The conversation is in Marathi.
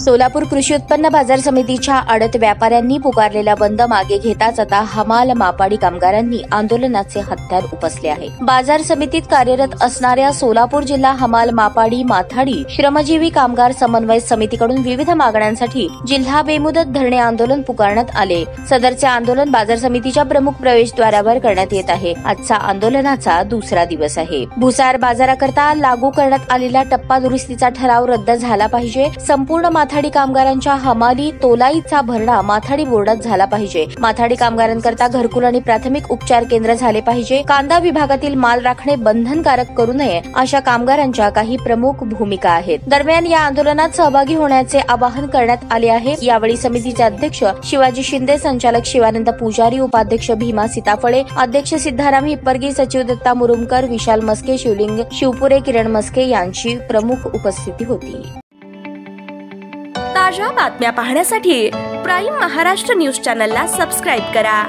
सोलापूर कृषी उत्पन्न बाजार समितीच्या आडत व्यापाऱ्यांनी पुकारलेला बंद मागे घेताच आता हमाल मापाडी कामगारांनी आंदोलनाचे हत्यार उपसले आहे। बाजार समितीत कार्यरत असणाऱ्या सोलापूर जिल्हा हमाल मापाडी माथाडी श्रमजीवी कामगार समन्वय समितीकडून विविध मागण्यांसाठी जिल्हा बेमुदत धरणे आंदोलन पुकारण्यात आले। सदरचे आंदोलन बाजार समितीच्या प्रमुख प्रवेशद्वारावर करण्यात येत आहे। आजचा आंदोलनाचा दुसरा दिवस आहे। भुसार बाजाराकरता लागू करण्यात आलेला टप्पा दुरुस्तीचा ठराव रद्द झाला पाहिजे। संपूर्ण माथाडी कामगारांच्या हमाली तोलाईचा भरणा माथाडी बोर्डात झाला पाहिजे। माथाडी कामगारांकरता घरकुल आणि प्राथमिक उपचार केंद्र झाले पाहिजे। कांदा विभागातील माल राखणे बंधनकारक करू नये अशा कामगारांच्या काही प्रमुख भूमिका आहेत। दरम्यान या आंदोलनात सहभागी होण्याचे आवाहन करण्यात आले आहे। यावेळी समितीचे अध्यक्ष शिवाजी शिंदे, संचालक शिवानंद पुजारी, उपाध्यक्ष भीमा सीताफळे, अध्यक्ष सिद्धाराम हिप्परगी, सचिव दत्ता मुरुमकर, विशाल मस्के, शिवलिंग शिवपुरे, किरण मस्के यांची प्रमुख उपस्थिती होती। ताज्या बातम्या पाहण्यासाठी प्राईम महाराष्ट्र न्यूज चॅनलला सबस्क्राईब करा।